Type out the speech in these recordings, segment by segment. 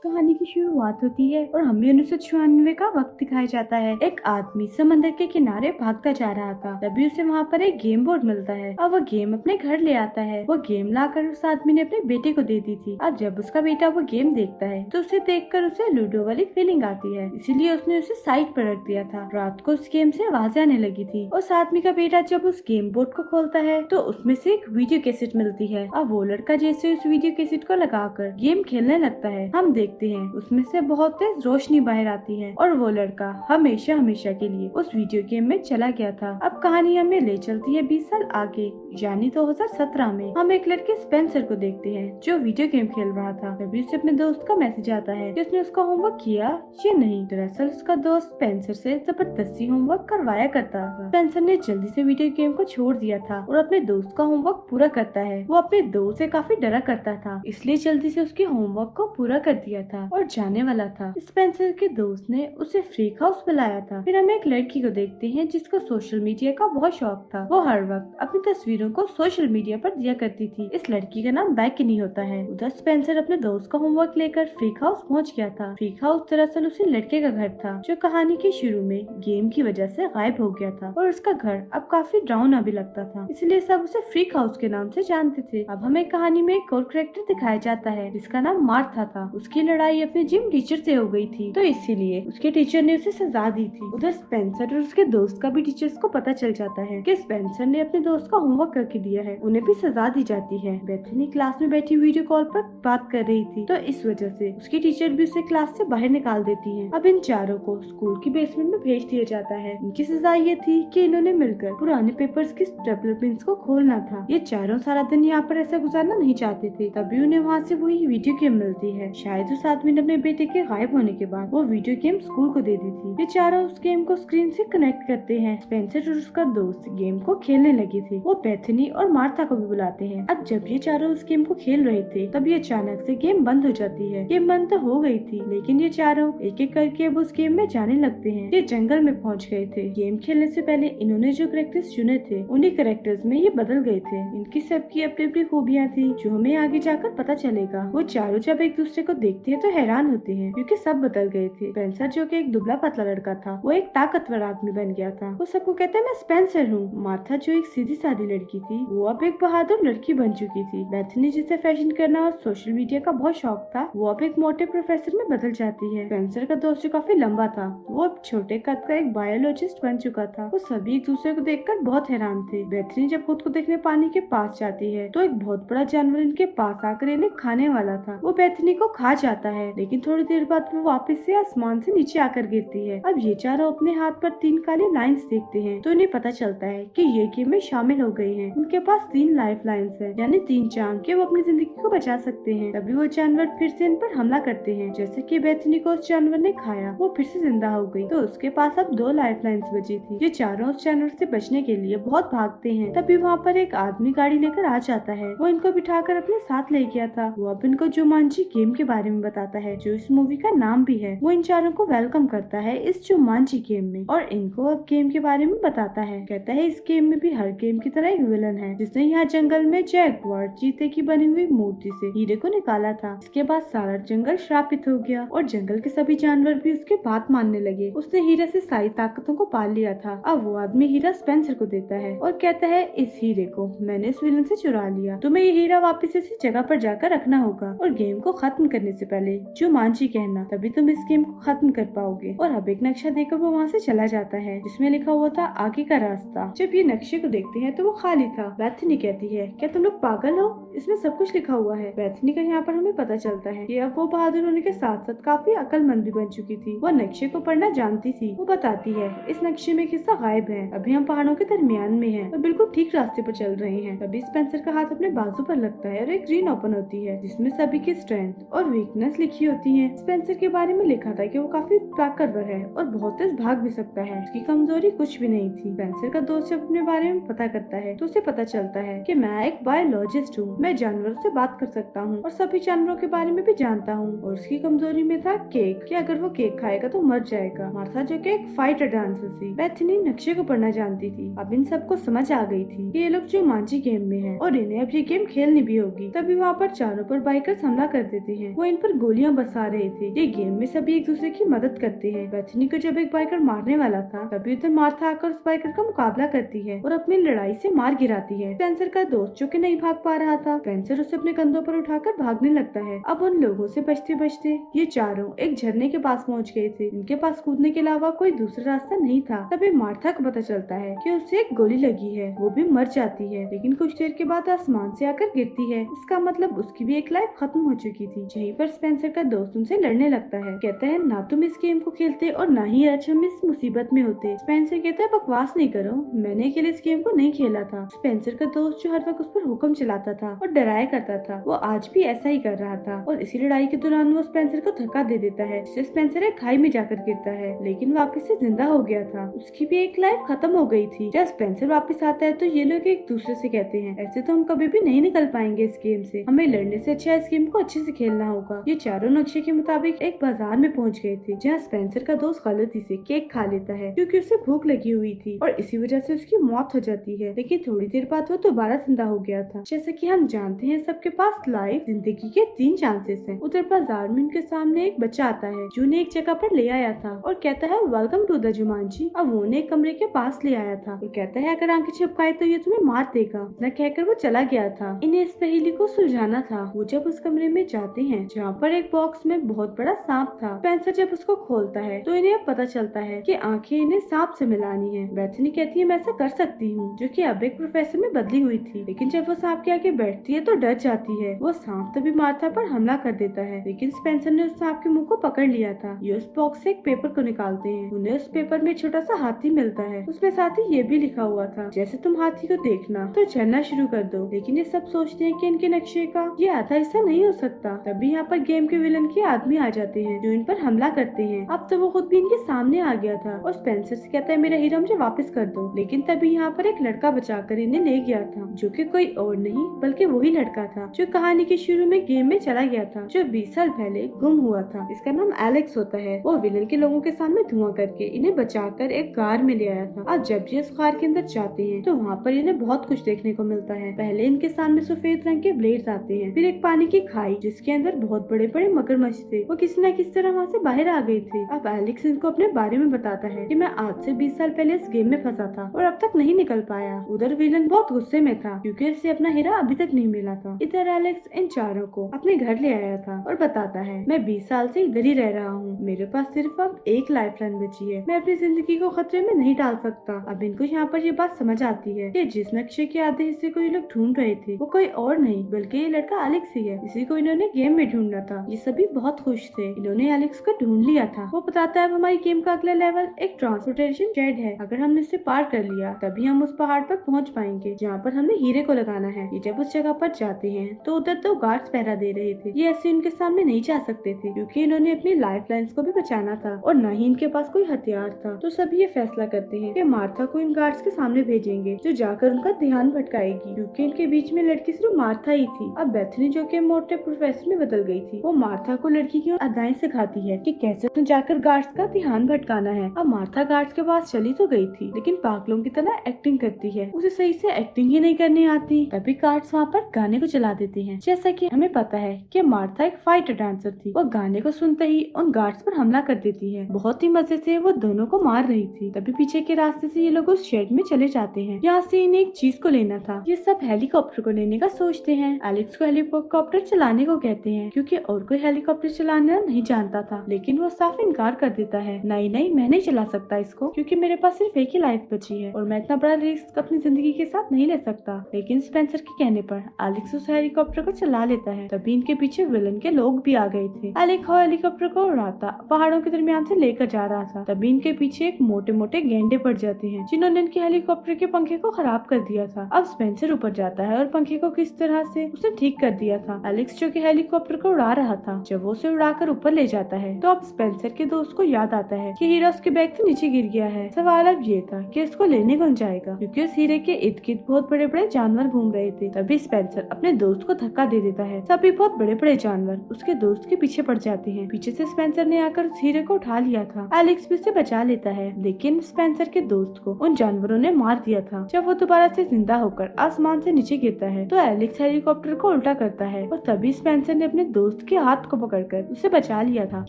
कहानी की शुरुआत होती है और हमें 1996 का वक्त दिखाया जाता है। एक आदमी समंदर के किनारे भागता जा रहा था, तभी उसे वहाँ पर एक गेम बोर्ड मिलता है और वो गेम अपने घर ले आता है। वो गेम लाकर उस आदमी ने अपने बेटे को दे दी थी। अब जब उसका बेटा वो गेम देखता है तो उसे देखकर उसे लूडो वाली फीलिंग आती है, इसीलिए उसने उसे साइड पर रख दिया था। रात को उस गेम से आवाजें आने लगी थी। उस आदमी का बेटा जब उस गेम बोर्ड को खोलता है तो उसमें से एक वीडियो कैसेट मिलती है और वो लड़का जैसे उस वीडियो कैसेट को लगाकर गेम खेलने लगता है। हम देखते हैं उसमें से बहुत तेज रोशनी बाहर आती है और वो लड़का हमेशा हमेशा के लिए उस वीडियो गेम में चला गया था। अब कहानी हमें ले चलती है 20 साल आगे, यानी 2017 में। हम एक लड़के स्पेंसर को देखते हैं जो वीडियो गेम खेल रहा था। तभी उसे अपने दोस्त का मैसेज आता है कि उसने उसका होमवर्क किया या नहीं। दरअसल उसका दोस्त स्पेंसर से जबरदस्ती होमवर्क करवाया करता था। स्पेंसर ने जल्दी से वीडियो गेम को छोड़ दिया था और अपने दोस्त का होमवर्क पूरा करता है। वो अपने दोस्त से काफी डरा करता था, इसलिए जल्दी से उसके होमवर्क को पूरा कर दिया था और जाने वाला था। स्पेंसर के दोस्त ने उसे फ्रीक हाउस बुलाया था। फिर हम एक लड़की को देखते हैं जिसको सोशल मीडिया का बहुत शौक था। वो हर वक्त अपनी तस्वीरों को सोशल मीडिया पर दिया करती थी। इस लड़की का नाम बैकिनी होता है। उधर स्पेंसर अपने दोस्त का होमवर्क लेकर फ्रीक हाउस पहुंच गया था। फ्रीक हाउस दरअसल उसी लड़के का घर था जो कहानी के शुरू में गेम की वजह से गायब हो गया था और उसका घर अब काफी डरावना भी लगता था, इसलिए सब उसे फ्रीक हाउस के नाम से जानते थे। अब हमें कहानी में एक और कैरेक्टर दिखाया जाता है जिसका नाम मार्था था। उसकी लड़ाई अपने जिम टीचर से हो गई थी, तो इसीलिए उसके टीचर ने उसे सजा दी थी। उधर स्पेंसर और उसके दोस्त का भी टीचर्स को पता चल जाता है कि स्पेंसर ने अपने दोस्त का होमवर्क करके दिया है, उन्हें भी सजा दी जाती है। बेथनी क्लास में बैठी वीडियो कॉल पर बात कर रही थी, तो इस वजह से उसकी टीचर भी उसे क्लास से बाहर निकाल देती है। अब इन चारों को स्कूल की बेसमेंट में भेज दिया जाता है। इनकी सजा ये थी कि इन्होंने मिलकर पुराने पेपर्स की स्टेपलर पिन्स को खोलना था। ये चारों सारा दिन यहाँ पर ऐसा गुजारना नहीं चाहते थे, तभी उन्हें वहाँ से वही वीडियो गेम मिलती है। शायद उस आदमी ने अपने बेटे के गायब होने के बाद वो वीडियो गेम स्कूल को दे दी थी। ये चारों उस गेम को स्क्रीन से कनेक्ट करते हैं। स्पेंसर और उसका दोस्त गेम को खेलने लगे थे। वो बेथनी और मार्था को भी बुलाते हैं। अब जब ये चारों उस गेम को खेल रहे थे तब ये अचानक से गेम बंद हो जाती है। गेम बंद तो हो गई थी, लेकिन ये चारों एक एक करके अब उस गेम में जाने लगते हैं। ये जंगल में पहुंच गए थे। गेम खेलने से पहले इन्होंने जो कैरेक्टर्स चुने थे उन्हीं कैरेक्टर्स में ये बदल गए थे। इनकी सबकी अपनी अपनी खूबियाँ थी जो हमें आगे जाकर पता चलेगा। वो चारों जब एक दूसरे को देखते हैं तो हैरान होते हैं क्योंकि सब बदल गए थे। स्पेंसर जो कि एक दुबला पतला लड़का था वो एक ताकतवर आदमी बन गया था। वो सबको कहते हैं मैं स्पेंसर हूँ। मार्था जो एक सीधी सादी लड़की थी वो अब एक बहादुर लड़की बन चुकी थी। बेथनी जिसे फैशन करना और सोशल मीडिया का बहुत शौक था वो अब एक मोटे प्रोफेसर में बदल जाती है। स्पेंसर का दोस्त जो काफी लंबा था वो अब छोटे कद का एक बायोलॉजिस्ट बन चुका था। वो सभी एक दूसरे को देखकर बहुत हैरान थे। बेथनी जब खुद को देखने पानी के पास जाती है तो एक बहुत बड़ा जानवर इनके पास आकर इन्हें खाने वाला था। वो बेथनी को खा जाता है, लेकिन थोड़ी देर बाद वो वापस से आसमान से नीचे आकर गिरती है। अब ये चारों अपने हाथ पर 3 काली लाइंस देखते हैं तो इन्हें पता चलता है कि ये गेम में शामिल हो गए हैं। उनके पास 3 लाइफ लाइन्स है, यानी 3 चांद के वो अपनी जिंदगी को बचा सकते हैं। तभी वो जानवर फिर से इन पर हमला करते हैं। जैसे कि बेथनी को उस जानवर ने खाया, वो फिर से जिंदा हो गई, तो उसके पास अब 2 लाइफ लाइन्स बची थी। ये चारों उस जानवर से बचने के लिए बहुत भागते हैं। तभी वहाँ पर एक आदमी गाड़ी लेकर आ जाता है। वो इनको बिठाकर अपने साथ ले गया था। वो अब इनको जुमांजी गेम के बारे में बताता है जो इस मूवी का नाम भी है। वो इन चारों को वेलकम करता है इस जुमांजी गेम में और इनको अब गेम के बारे में बताता है। कहता है इस गेम में भी हर गेम की तरह एक विलन है जिसने यहाँ जंगल में जैगुआर चीते की बनी हुई मूर्ति से हीरे को निकाला था। इसके बाद सारा जंगल श्रापित हो गया और जंगल के सभी जानवर भी उसके बात मानने लगे। उसने हीरे से सारी ताकतों को पाल लिया था। अब वो आदमी हीरा स्पेंसर को देता है और कहता है इस हीरे को मैंने इस विलन से चुरा लिया, तुम्हें ये हीरा वापस इसी जगह पर जाकर रखना होगा और गेम को खत्म करने से पहले जुमांजी कहना, तभी तुम इस गेम को खत्म कर पाओगे। और अब एक नक्शा देकर वो वहाँ से चला जाता है जिसमें लिखा हुआ था आगे का रास्ता। जब ये नक्शे को देखते हैं तो वो खाली था। बेथनी कहती है क्या तुम लोग पागल हो, इसमें सब कुछ लिखा हुआ है। बेथनी का यहाँ पर हमें पता चलता है कि अब वो बहादुर होने के साथ साथ काफी अक्लमंद भी बन चुकी थी। वो नक्शे को पढ़ना जानती थी। वो बताती है इस नक्शे में एक हिस्सा गायब है, अभी हम पहाड़ों के दरमियान में हैं और बिल्कुल ठीक रास्ते पर चल रहे हैं। तभी स्पेंसर का हाथ अपने बाजू पर लगता है और एक स्क्रीन ओपन होती है जिसमें सभी की स्ट्रेंथ और वीकनेस लिखी होती है। स्पेंसर के बारे में लिखा था कि वो काफी ताकतवर है और बहुत तेज भाग भी सकता है। उसकी कमजोरी कुछ भी नहीं थी। स्पेंसर का दोस्त जब अपने बारे में पता करता है तो उसे पता चलता है कि मैं एक बायोलॉजिस्ट हूँ, मैं जानवरों से बात कर सकता हूँ और सभी जानवरों के बारे में भी जानता हूँ। और उसकी कमजोरी में था केक, कि अगर वो केक खाएगा तो मर जाएगा। मार्था जो कि एक फाइटर डांसर थी। बेथनी नक्शे को पढ़ना जानती थी। अब इन सबको समझ आ गई थी कि ये लोग जुमांजी गेम में हैं और इन्हें अब ये गेम खेलनी भी होगी। तभी वहाँ पर चारों पर बाइकर्स हमला कर देते हैं। वो इन पर गोलियां बरसा रहे थे। ये गेम में सभी एक दूसरे की मदद करते हैं। बेथनी को जब एक बाइकर मारने वाला था तभी उधर मार्था आकर उस बाइकर का मुकाबला करती है और अपनी लड़ाई से मार गिराती है। स्पेंसर का दोस्त जो कि नहीं भाग पा रहा था, स्पेंसर उसे अपने कंधों पर उठाकर भागने लगता है। अब उन लोगों से बचते बचते ये चारों एक झरने के पास पहुंच गए थे। इनके पास कूदने के अलावा कोई दूसरा रास्ता नहीं था। तभी मार्था को पता चलता है कि उसे एक गोली लगी है। वो भी मर जाती है, लेकिन कुछ देर के बाद आसमान से आकर गिरती है। इसका मतलब उसकी भी एक लाइफ खत्म हो चुकी थी। यहीं पर स्पेंसर का दोस्त उनसे लड़ने लगता है। कहता है ना तुम इस गेम को खेलते और ना ही आज हम इस मुसीबत में होते। स्पेंसर कहता है बकवास नहीं करो, मैंने अकेले इस गेम को नहीं खेला था। स्पेंसर का दोस्त जो हर वक्त उस पर हुक्म चलाता था और डराया करता था, वो आज भी ऐसा ही कर रहा था और इसी लड़ाई के दौरान वो स्पेंसर को धक्का दे देता है, जिससे स्पेंसर एक खाई में जाकर गिरता है, लेकिन वापस से जिंदा हो गया था। उसकी भी एक लाइफ खत्म हो गई थी। जब स्पेंसर वापस आता है तो ये लोग एक दूसरे से कहते हैं ऐसे तो हम कभी भी नहीं निकल पाएंगे इस गेम से, हमें लड़ने से अच्छा इस गेम को अच्छे से खेलना होगा। ये चारों नक्शे के मुताबिक एक बाजार में पहुंच गए थे, जहाँ स्पेंसर का दोस्त गलती से केक खा लेता है क्योंकि उसे भूख लगी हुई थी और इसी वजह से उसकी मौत हो जाती है। लेकिन थोड़ी देर बाद वो दोबारा जिंदा हो गया था। जैसा कि हम जानते हैं सबके पास लाइफ जिंदगी के 3 चांसेस हैं। उधर बाजार में उनके सामने एक बच्चा आता है जो उन्हें एक जगह पर ले आया था और कहता है वेलकम टू द जुमांजी। अब वो उन्हें एक कमरे के पास ले आया था और कहता है अगर आंखें छिपकाए तो ये तुम्हें मार देगा। इतना कहकर वो चला गया था। इन्हें इस पहेली को सुलझाना था। वो जब उस कमरे में जाते हैं जहाँ पर एक बॉक्स में बहुत बड़ा सांप था। स्पेंसर जब उसको खोलता है तो इन्हें अब पता चलता है कि आंखें इन्हें सांप से मिलानी है। बेथनी कहती है मैं ऐसा कर सकती हूँ, जो कि अब एक प्रोफेसर में बदली हुई थी, लेकिन जब वो सांप के आगे बैठती है तो डर जाती है। वो सांप तभी मार्था पर हमला कर देता है, लेकिन स्पेंसर ने उस सांप के मुंह को पकड़ लिया था। ये उस बॉक्स से एक पेपर को निकालते हैं। उन्हें उस पेपर में छोटा सा हाथी मिलता है। उसमें साथ ही ये भी लिखा हुआ था जैसे तुम हाथी को देखना तो चलना शुरू कर दो। लेकिन ये सब सोचते हैं कि इनके नक्शे का ये आधा हिस्सा नहीं हो सकता। तभी यहाँ पर गेम के विलन के आदमी आ जाते हैं जो इन पर हमला करते हैं। अब तो वो खुद भी इनके सामने आ गया था और स्पेंसर से कहता है मेरा हीरो मुझे वापस कर दो। लेकिन तभी यहाँ पर एक लड़का बचाकर इन्हें ले गया था, जो कि कोई और नहीं बल्कि वही लड़का था जो कहानी के शुरू में गेम में चला गया था, जो 20 साल पहले गुम हुआ था। इसका नाम एलेक्स होता है। वो विलन के लोगों के सामने धुआं करके इन्हें बचाकर एक कार में ले आया था। अब जब ये उस कार के अंदर जाते हैं तो वहाँ पर इन्हें बहुत कुछ देखने को मिलता है। पहले इनके सामने सफेद रंग के ब्लेड्स आते हैं, फिर एक पानी की खाई जिसके अंदर बहुत बड़े बड़े मगरमच्छ थे। वो किसी न किसी तरह वहाँ से बाहर आ गए थे। अब एलेक्स इनको अपने बारे में बताता है कि मैं आज से 20 साल पहले इस गेम में फंसा था और अब तक नहीं निकल पाया। उधर विलन बहुत गुस्से में था क्योंकि उसे अपना हीरा अभी तक नहीं मिला था। इधर एलेक्स इन चारों को अपने घर ले आया था और बताता है मैं 20 साल से इधर ही रह रहा हूँ, मेरे पास सिर्फ अब एक लाइफ लाइन बची है, मैं अपनी जिंदगी को खतरे में नहीं डाल सकता। अब इनको यहाँ पर ये बात समझ आती है कि जिस नक्शे के आधे हिस्से को ये लोग ढूंढ रहे थे वो कोई और नहीं बल्कि ये लड़का एलेक्स ही है। इसी को इन्होंने गेम में ढूंढना था। ये सभी बहुत खुश थे, इन्होंने एलेक्स को ढूंढ लिया था। वो बताता है अब हमारी गेम का अगला लेवल एक ट्रांसपोर्टेशन जेट है, अगर हमने इसे पार कर लिया तभी हम उस पहाड़ पर पहुंच पाएंगे जहाँ पर हमने हीरे को लगाना है। ये जब उस जगह पर जाते हैं तो उधर 2 गार्ड्स पहरा दे रहे थे। ये ऐसे उनके सामने नहीं जा सकते थे क्योंकि इन्होंने अपनी लाइफ लाइन्स को भी बचाना था और न ही इनके पास कोई हथियार था। तो सभी ये फैसला करते हैं कि मार्था को इन गार्ड्स के सामने भेजेंगे जो जाकर उनका ध्यान भटकाएगी, क्योंकि इनके बीच में लड़की सिर्फ मार्था ही थी। अब बेथनी जो कि मोटे प्रोफेसर में बदल गई थी, वो मार्था को लड़की की अदाएं सिखाती है कि कैसे उन्हें जाकर गार्ड्स का ध्यान भटकाना है। अब मार्था गार्ड्स के पास चली तो गई थी, लेकिन पागलों की तरह एक्टिंग करती है, उसे सही से एक्टिंग ही नहीं करनी आती। तभी गार्ड्स वहाँ पर गाने को चला देते हैं। जैसा कि हमें पता है कि मार्था एक फाइटर डांसर थी, वो गाने को सुनते ही उन गार्ड्स पर हमला कर देती है। बहुत ही मजे से वो दोनों को मार रही थी। तभी पीछे के रास्ते से ये लोग उस शेड में चले जाते हैं। यहाँ से इन्हें एक चीज को लेना था। ये सब हेलीकॉप्टर को लेने का सोचते हैं। एलेक्स को हेलीकॉप्टर चलाने को कहते हैं क्योंकि और कोई हेलीकॉप्टर चलाना नहीं जानता था, लेकिन वो साफ इनकार कर देता है। नहीं नहीं, मैं नहीं चला सकता इसको क्योंकि मेरे पास सिर्फ एक ही लाइफ बची है और मैं इतना बड़ा रिस्क अपनी जिंदगी के साथ नहीं ले सकता। लेकिन स्पेंसर के कहने पर एलेक्स उस हेलीकॉप्टर को चला लेता है। तभी इनके पीछे विलन के लोग भी आ गए थे। एलेक्स हेलीकॉप्टर को उड़ाता पहाड़ों के दरमियान से लेकर जा रहा था। तभी इनके पीछे एक मोटे मोटे गेंडे पड़ जाते हैं जिन्होंने इनके हेलीकॉप्टर के पंखे को खराब कर दिया था। अब स्पेंसर ऊपर जाता है और पंखे को किस तरह से उसने ठीक कर दिया था। एलेक्स जो कि हेलीकॉप्टर को उड़ा रहा था, जब वो उसे उड़ाकर ऊपर ले जाता है तो अब स्पेंसर के दोस्त को याद आता है कि हीरा उसके बैग से नीचे गिर गया है। सवाल अब ये था कि इसको लेने कौन जाएगा, क्योंकि उस हीरे के इर्द गिर्द बहुत बड़े बड़े जानवर घूम रहे थे। तभी स्पेंसर अपने दोस्त को धक्का दे देता है। सभी बहुत बड़े बड़े जानवर उसके दोस्त के पीछे पड़ जाते हैं। पीछे से स्पेंसर ने आकर उस हीरे को उठा लिया था। एलेक्स भी उसे बचा लेता है, लेकिन स्पेंसर के दोस्त को उन जानवरों ने मार दिया था। जब वो दोबारा से जिंदा होकर आसमान से नीचे गिरता है तो एलेक्स हेलीकॉप्टर को उल्टा करता है और तभी स्पेंसर ने अपने दोस्त दोस्त के हाथ को पकड़कर उसे बचा लिया था।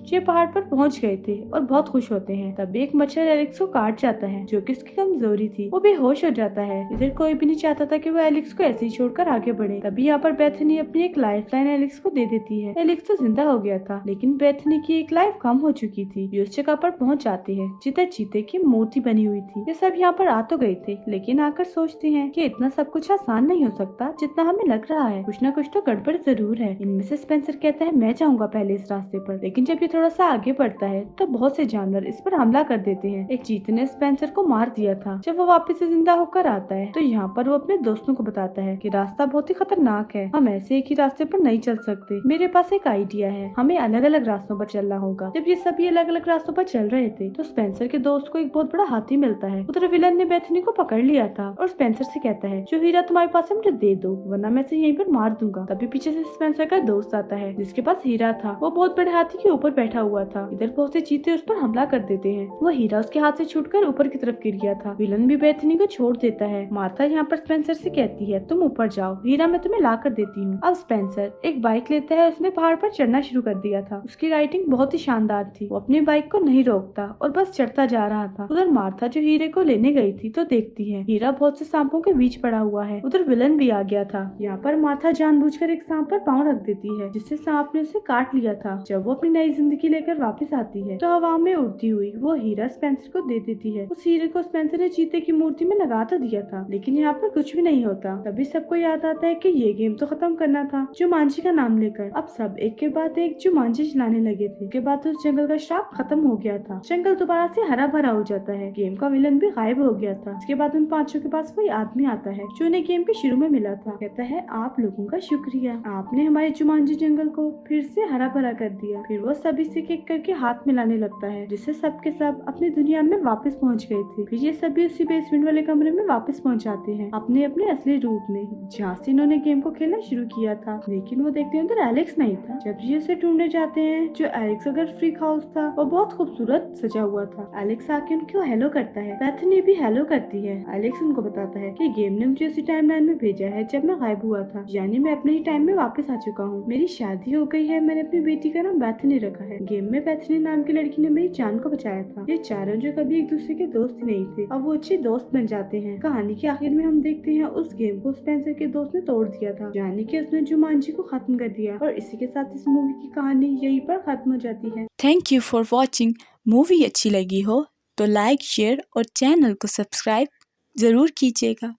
ये पहाड़ पर पहुंच गए थे और बहुत खुश होते हैं। तभी एक मच्छर एलेक्स को काट जाता है, जो कि उसकी कमजोरी थी। वो बेहोश हो जाता है। इधर कोई भी नहीं चाहता था कि वो एलेक्स को ऐसे ही छोड़कर आगे बढ़े। तभी यहाँ पर बेथनी अपनी एक लाइफ लाइन एलेक्स को दे देती है। एलेक्स तो जिंदा हो गया था, लेकिन बेथनी की एक लाइफ कम हो चुकी थी। ये उस जगह पर पहुंच जाते हैं जिधर चीते की मूर्ति बनी हुई थी। ये सब यहाँ पर आ तो गए थे, लेकिन आकर सोचते हैं कि इतना सब कुछ आसान नहीं हो सकता जितना हमें लग रहा है। कुछ न कुछ तो गड़बड़ जरूर है। इनमें से स्पेंसर कहता है मैं जाऊंगा पहले इस रास्ते पर, लेकिन जब ये थोड़ा सा आगे बढ़ता है तो बहुत से जानवर इस पर हमला कर देते हैं। एक चीते ने स्पेंसर को मार दिया था। जब वो वापस से जिंदा होकर आता है तो यहाँ पर वो अपने दोस्तों को बताता है कि रास्ता बहुत ही खतरनाक है, हम ऐसे एक ही रास्ते पर नहीं चल सकते। मेरे पास एक आइडिया है, हमें अलग अलग रास्तों पर चलना होगा। जब ये सभी अलग अलग रास्तों पर चल रहे थे तो स्पेंसर के दोस्त को एक बहुत बड़ा हाथी मिलता है। उधर विलन ने बेथनी को पकड़ लिया था और स्पेंसर से कहता है जो हीरा तुम्हारे पास है मुझे दे दो, वरना मैं इसे यहीं पर मार दूंगा। तभी पीछे से स्पेंसर का दोस्त आता है जिसके पास हीरा था। वो बहुत बड़े हाथी के ऊपर बैठा हुआ था। इधर बहुत से चीते उस पर हमला कर देते हैं। वो हीरा उसके हाथ से छूटकर ऊपर की तरफ गिर गया था। विलन भी बेथनी को छोड़ देता है। मार्था यहाँ पर स्पेंसर से कहती है तुम ऊपर जाओ, हीरा मैं तुम्हें ला कर देती हूँ। अब स्पेंसर एक बाइक लेता है। उसने पहाड़ पर चढ़ना शुरू कर दिया था। उसकी राइडिंग बहुत ही शानदार थी। वो अपनी बाइक को नहीं रोकता और बस चढ़ता जा रहा था। उधर मार्था जो हीरे को लेने गई थी तो देखती है हीरा बहुत से सांपों के बीच पड़ा हुआ है। उधर विलन भी आ गया था। यहाँ पर मार्था जानबूझकर एक सांप पर पाँव रख देती है, जिससे सांप ने उसे काट लिया था। जब वो अपनी नई जिंदगी लेकर वापस आती है तो हवा में उड़ती हुई वो हीरा स्पेंसर को दे देती है। उस हीरे को स्पेंसर ने चीते की मूर्ति में लगा तो दिया था, लेकिन यहाँ पर कुछ भी नहीं होता। तभी सबको याद आता है कि ये गेम तो खत्म करना था जुमांजी का नाम लेकर। अब सब एक के बाद एक जुमांजी चलाने लगे थे। उसके बाद उस जंगल का श्राप खत्म हो गया था। जंगल दोबारा से हरा भरा हो जाता है। गेम का विलन भी गायब हो गया था। उसके बाद उन पांचों के पास कोई आदमी आता है जो उन्हें गेम के शुरू में मिला था। कहता है आप लोगों का शुक्रिया, आपने हमारे जुमांजी जंगल को फिर से हरा भरा कर दिया। फिर वो सभी से एक करके हाथ मिलाने लगता है, जिससे सबके सब अपनी दुनिया में वापस पहुंच गए थे। फिर ये सभी उसी बेसमेंट वाले कमरे में वापस पहुंच जाते हैं अपने अपने असली रूप में, जहाँ से इन्होंने गेम को खेलना शुरू किया था। लेकिन वो देखते हैं उधर एलेक्स नहीं था। जब ये उसे ढूंढने जाते हैं, जो एलेक्स का घर फ्रीक हाउस था वो बहुत खूबसूरत सजा हुआ था। एलेक्स आके उनको हेलो करता है। बेथनी भी हेलो करती है। एलेक्स उनको बताता है कि गेम ने मुझे उसी टाइमलाइन में भेजा है जब मैं गायब हुआ था, यानी मैं अपने ही टाइम में वापस आ चुका हूँ। मेरी शादी हो गई है, मैंने अपनी बेटी का नाम बेथनी रखा है। गेम में बेथनी नाम की लड़की ने मेरी जान को बचाया था। ये चारों जो कभी एक दूसरे के दोस्त नहीं थे, अब वो अच्छे दोस्त बन जाते हैं। कहानी के आखिर में हम देखते हैं उस गेम को स्पेंसर के दोस्त ने तोड़ दिया था, यानी कि उसने जुमांजी को खत्म कर दिया। और इसी के साथ इस मूवी की कहानी यहीं पर खत्म हो जाती है। Thank you for watching. Movie अच्छी लगी हो तो लाइक, शेयर और चैनल को सब्सक्राइब जरूर कीजिएगा।